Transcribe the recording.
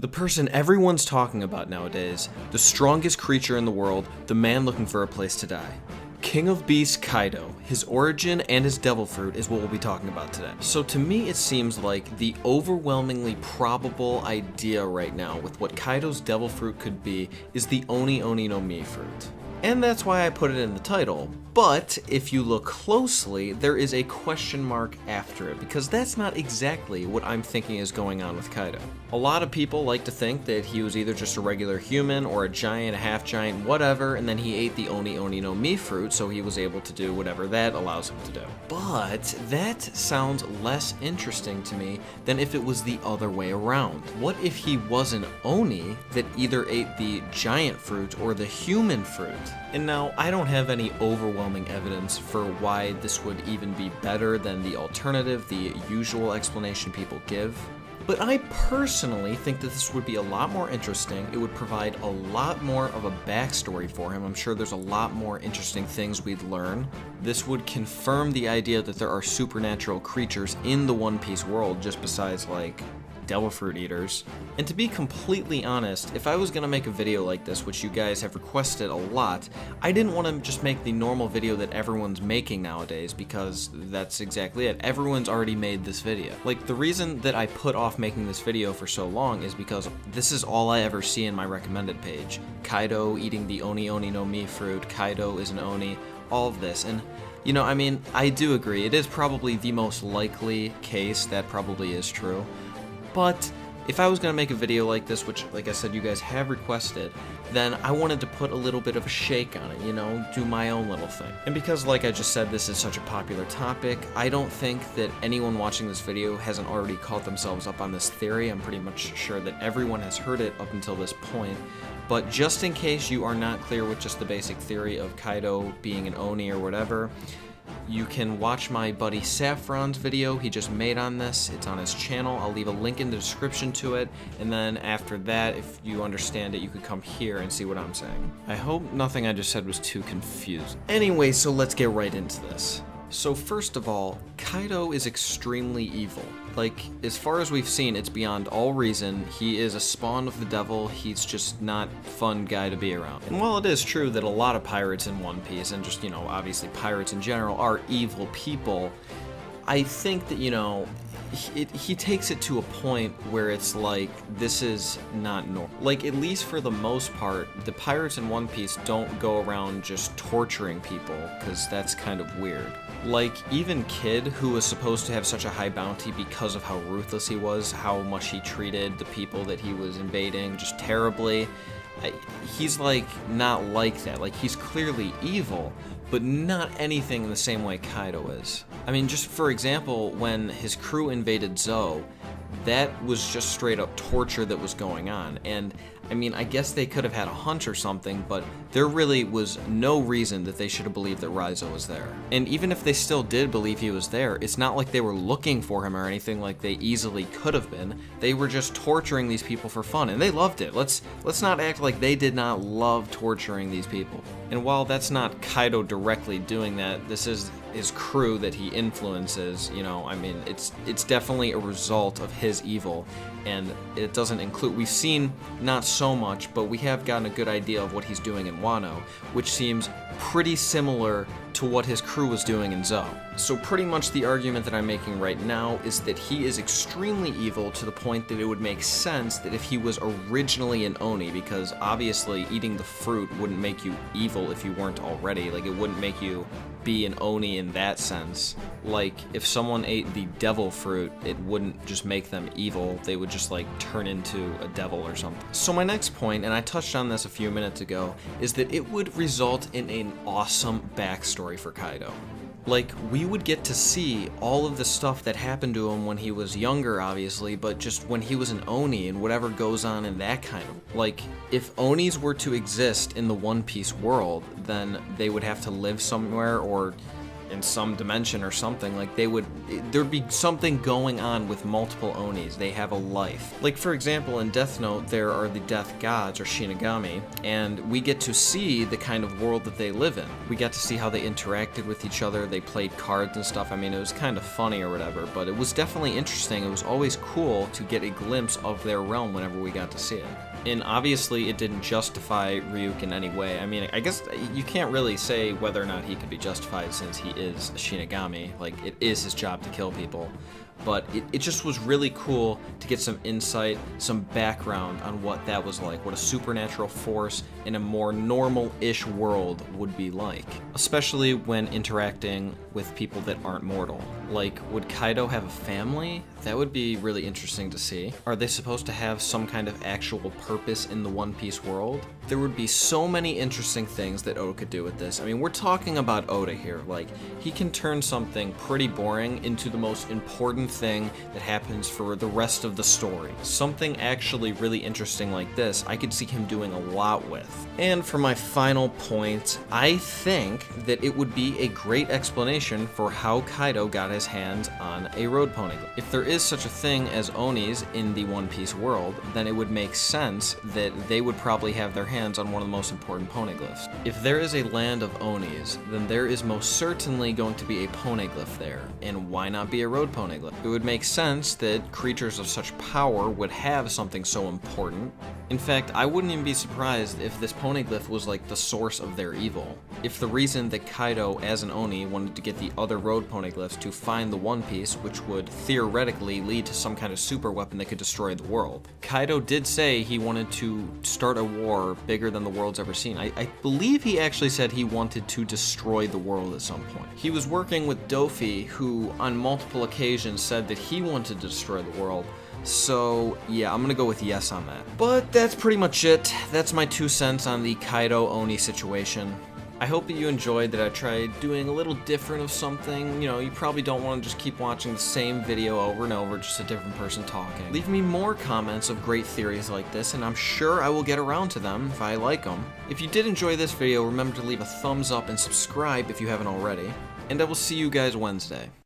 The person everyone's talking about nowadays, the strongest creature in the world, the man looking for a place to die. King of Beasts Kaido, his origin and his devil fruit is what we'll be talking about today. So to me it seems like the overwhelmingly probable idea right now with what Kaido's devil fruit could be is the Oni Oni no Mi fruit. And that's why I put it in the title. But if you look closely, there is a question mark after it, because that's not exactly what I'm thinking is going on with Kaido. A lot of people like to think that he was either just a regular human or a giant, a half giant, whatever, and then he ate the Oni Oni no Mi fruit, so he was able to do whatever that allows him to do. But that sounds less interesting to me than if it was the other way around. What if he was an Oni that either ate the giant fruit or the human fruit? And now, I don't have any overwhelming evidence for why this would even be better than the alternative, the usual explanation people give. But I personally think that this would be a lot more interesting. It would provide a lot more of a backstory for him. I'm sure there's a lot more interesting things we'd learn. This would confirm the idea that there are supernatural creatures in the One Piece world, just besides, like, devil fruit eaters. And to be completely honest, if I was gonna make a video like this, which you guys have requested a lot, I didn't want to just make the normal video that everyone's making nowadays, because that's exactly it. Everyone's already made this video. Like, the reason that I put off making this video for so long is because this is all I ever see in my recommended page. Kaido eating the Oni Oni no Mi fruit, Kaido is an Oni, all of this. And you know, I mean, I do agree, it is probably the most likely case that probably is true. But if I was going to make a video like this, which, like I said, you guys have requested, then I wanted to put a little bit of a shake on it, you know, do my own little thing. And because, like I just said, this is such a popular topic, I don't think that anyone watching this video hasn't already caught themselves up on this theory. I'm pretty much sure that everyone has heard it up until this point. But just in case you are not clear with just the basic theory of Kaido being an Oni or whatever, you can watch my buddy Saffron's video he just made on this. It's on his channel. I'll leave a link in the description to it, and then after that, if you understand it, you could come here and see what I'm saying. I hope nothing I just said was too confused. Anyway, so let's get right into this. So first of all, Kaido is extremely evil. Like, as far as we've seen, it's beyond all reason. He is a spawn of the devil. He's just not a fun guy to be around. And while it is true that a lot of pirates in One Piece, and just, you know, obviously pirates in general, are evil people, I think that, you know, he takes it to a point where it's like, this is not normal. Like, at least for the most part, the pirates in One Piece don't go around just torturing people, because that's kind of weird. Like, even Kid, who was supposed to have such a high bounty because of how ruthless he was, how much he treated the people that he was invading just terribly, he's like not like that. Like, he's clearly evil, but not anything in the same way Kaido is. I mean, just for example, when his crew invaded Zou, that was just straight up torture that was going on. And I mean, I guess they could have had a hunch or something, but there really was no reason that they should have believed that Raizo was there. And even if they still did believe he was there, it's not like they were looking for him or anything like they easily could have been. They were just torturing these people for fun, and they loved it. Let's not act like they did not love torturing these people. And while that's not Kaido directly doing that, this is his crew that he influences, you know, I mean, it's definitely a result of his evil, and it doesn't include, we've seen not so much, but we have gotten a good idea of what he's doing in Wano, which seems pretty similar to what his crew was doing in Zou. So pretty much the argument that I'm making right now is that he is extremely evil to the point that it would make sense that if he was originally an Oni, because obviously eating the fruit wouldn't make you evil if you weren't already. Like, it wouldn't make you be an Oni in that sense. Like, if someone ate the devil fruit, it wouldn't just make them evil, they would just like turn into a devil or something. So my next point, and I touched on this a few minutes ago, is that it would result in an awesome backstory for Kaido. Like, we would get to see all of the stuff that happened to him when he was younger, obviously, but just when he was an Oni and whatever goes on in that kind of... Like, if Onis were to exist in the One Piece world, then they would have to live somewhere, or in some dimension or something. Like there'd be something going on with multiple Onis. They have a life. Like for example, in Death Note, there are the Death Gods or Shinigami, and we get to see the kind of world that they live in. We got to see how they interacted with each other. They played cards and stuff. I mean, it was kind of funny or whatever, but it was definitely interesting. It was always cool to get a glimpse of their realm whenever we got to see it. And obviously it didn't justify Ryuk in any way. I mean, I guess you can't really say whether or not he could be justified since he is a Shinigami. Like, it is his job to kill people. But it just was really cool to get some insight, some background on what that was like, what a supernatural force in a more normal-ish world would be like. Especially when interacting with people that aren't mortal. Like, would Kaido have a family? That would be really interesting to see. Are they supposed to have some kind of actual purpose in the One Piece world? There would be so many interesting things that Oda could do with this. I mean, we're talking about Oda here. Like, he can turn something pretty boring into the most important thing that happens for the rest of the story. Something actually really interesting like this, I could see him doing a lot with. And for my final point, I think that it would be a great explanation for how Kaido got his hands on a road poneglyph. If there is such a thing as Onis in the One Piece world, then it would make sense that they would probably have their hands on one of the most important poneglyphs. If there is a land of Onis, then there is most certainly going to be a poneglyph there, and why not be a road poneglyph? It would make sense that creatures of such power would have something so important. In fact, I wouldn't even be surprised if this poneglyph was like the source of their evil. If the reason that Kaido, as an Oni, wanted to get the other road poneglyphs to find the One Piece, which would theoretically lead to some kind of super weapon that could destroy the world. Kaido did say he wanted to start a war bigger than the world's ever seen. I believe he actually said he wanted to destroy the world at some point. He was working with Dofi, who on multiple occasions said that he wanted to destroy the world. So, yeah, I'm gonna go with yes on that. But that's pretty much it. That's my 2 cents on the Kaido Oni situation. I hope that you enjoyed that I tried doing a little different of something. You know, you probably don't want to just keep watching the same video over and over, just a different person talking. Leave me more comments of great theories like this, and I'm sure I will get around to them if I like them. If you did enjoy this video, remember to leave a thumbs up and subscribe if you haven't already. And I will see you guys Wednesday.